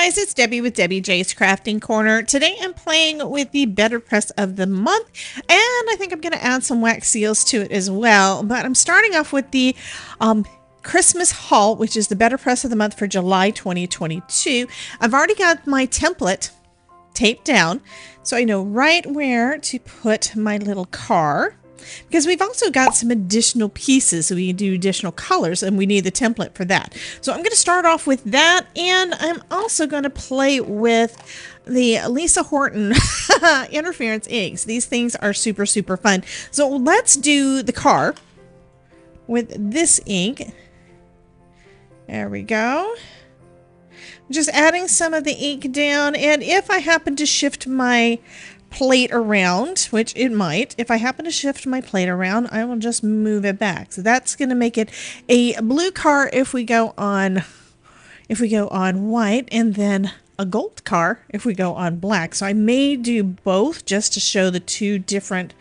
guys, it's Debbie with Debbie J's Crafting Corner. Today I'm playing with the Betterpress of the month, and I think I'm going to add some wax seals to it as well. But I'm starting off with the Christmas haul, which is the Betterpress of the month for July 2022. I've already got my template taped down, so I know right where to put my little car. Because we've also got some additional pieces, so we can do additional colors, and we need the template for that. So I'm going to start off with that, and I'm also going to play with the Lisa Horton interference inks. These things are super, super fun. So let's do the car with this ink. There we go. Just adding some of the ink down, and if I happen to shift my plate around, which it might, if I happen to shift my plate around, I will just move it back. So that's going to make it a blue car if we go on white, and then a gold car if we go on black. So I may do both just to show the two different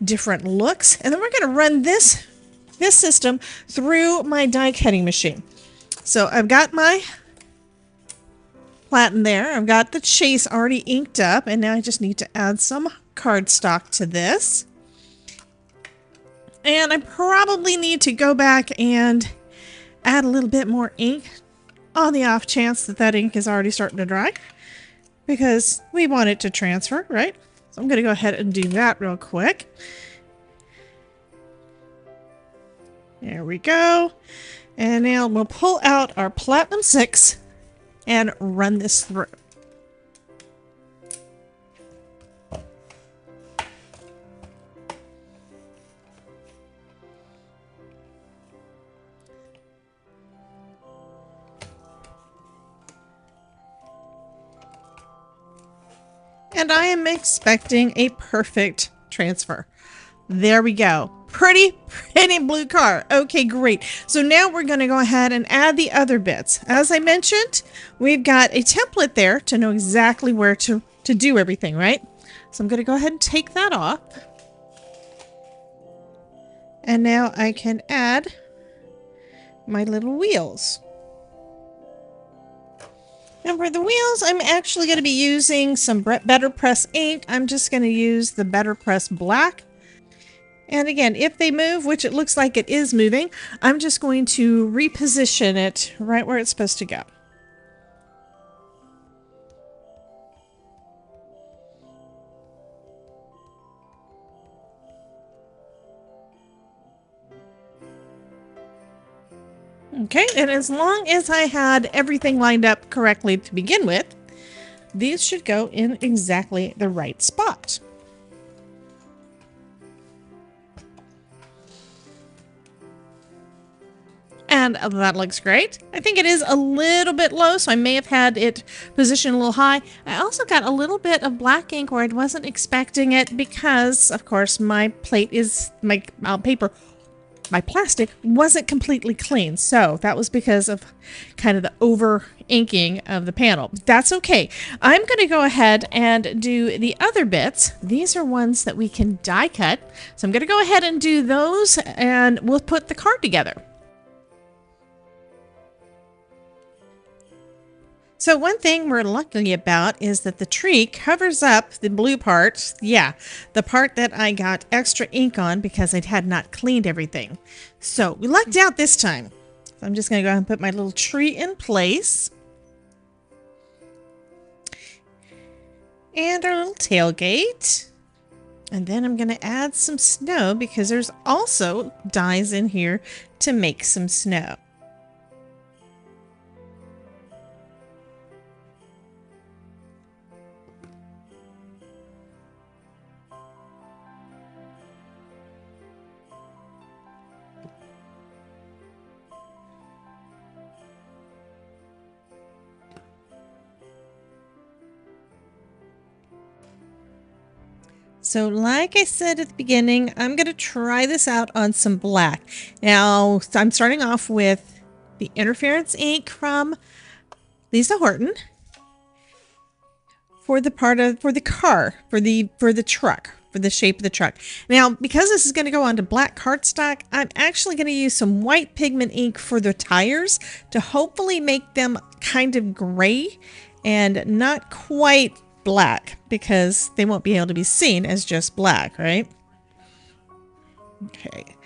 looks, and then we're going to run this system through my die cutting machine. So I've got my platen there. I've got the chase already inked up, and now I just need to add some cardstock to this. And I probably need to go back and add a little bit more ink on the off chance that that ink is already starting to dry, because we want it to transfer, right? So I'm going to go ahead and do that real quick. There we go. And now we'll pull out our Platinum 6 and run this through. And I am expecting a perfect transfer. There we go. Pretty blue car. Okay, great. So now we're going to go ahead and add the other bits. As I mentioned, we've got a template there to know exactly where to do everything, right? So I'm going to go ahead and take that off. And now I can add my little wheels. And for the wheels, I'm actually going to be using some Betterpress ink. I'm just going to use the Betterpress black. And again, if they move, which it looks like it is moving, I'm just going to reposition it right where it's supposed to go. Okay, and as long as I had everything lined up correctly to begin with, these should go in exactly the right spot. And that looks great. I think it is a little bit low, so I may have had it positioned a little high. I also got a little bit of black ink where I wasn't expecting it because, of course, my plate is, my plastic wasn't completely clean. So that was because of kind of the over inking of the panel. That's okay. I'm going to go ahead and do the other bits. These are ones that we can die cut. So I'm going to go ahead and do those, and we'll put the card together. So one thing we're lucky about is that the tree covers up the blue part. Yeah, the part that I got extra ink on because I had not cleaned everything. So we lucked out this time. So I'm just going to go ahead and put my little tree in place. And our little tailgate. And then I'm going to add some snow because there's also dies in here to make some snow. So like I said at the beginning, I'm going to try this out on some black. Now, I'm starting off with the interference ink from Lisa Horton for the truck, for the shape of the truck. Now, because this is going to go onto black cardstock, I'm actually going to use some white pigment ink for the tires to hopefully make them kind of gray and not quite black because they won't be able to be seen as just black, right? Okay.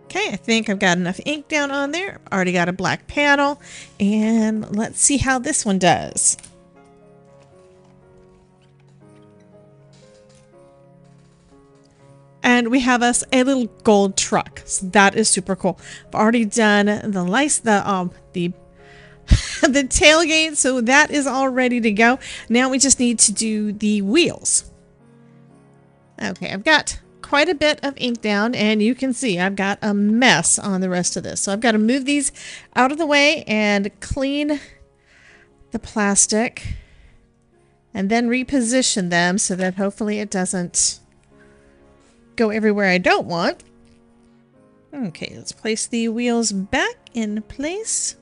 Okay, I think I've got enough ink down on there. Already got a black panel, and let's see how this one does. And we have us a little gold truck. So that is super cool. I've already done the the tailgate, so that is all ready to go. Now we just need to do the wheels. Okay, I've got quite a bit of ink down, and you can see I've got a mess on the rest of this. So I've got to move these out of the way and clean the plastic and then reposition them so that hopefully it doesn't go everywhere I don't want. Okay, let's place the wheels back in place.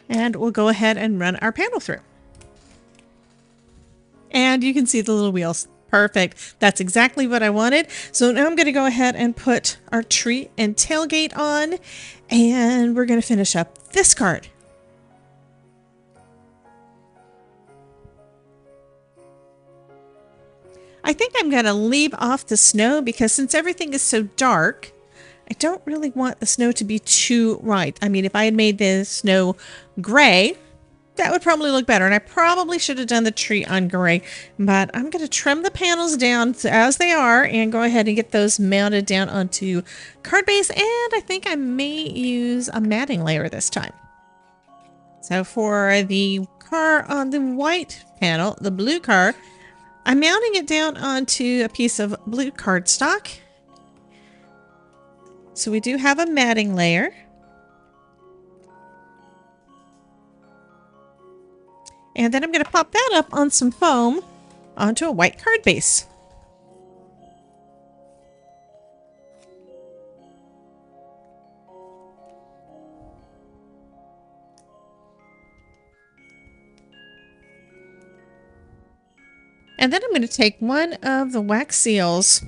And we'll go ahead and run our panel through. And you can see the little wheels. Perfect. That's exactly what I wanted. So now I'm going to go ahead and put our tree and tailgate on, and we're going to finish up this card. I think I'm going to leave off the snow because since everything is so dark, I don't really want the snow to be too bright. I mean, if I had made the snow gray, that would probably look better. And I probably should have done the tree on gray, but I'm going to trim the panels down as they are and go ahead and get those mounted down onto card base. And I think I may use a matting layer this time. So for the car on the white panel, the blue car, I'm mounting it down onto a piece of blue cardstock. So we do have a matting layer. And then I'm going to pop that up on some foam onto a white card base. And then I'm going to take one of the wax seals,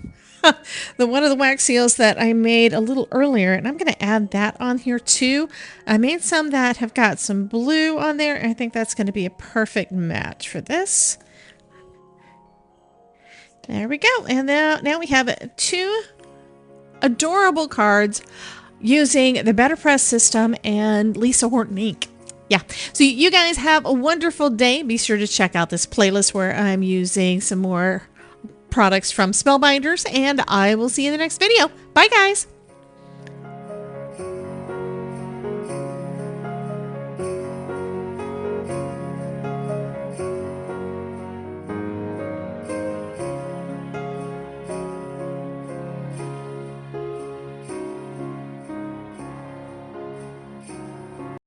one of the wax seals that I made a little earlier, and I'm going to add that on here too. I made some that have got some blue on there, and I think that's going to be a perfect match for this. There we go. And now we have 2 adorable cards using the Betterpress system and Lisa Horton ink. Yeah, so you guys have a wonderful day. Be sure to check out this playlist where I'm using some more products from Spellbinders, and I will see you in the next video. Bye, guys.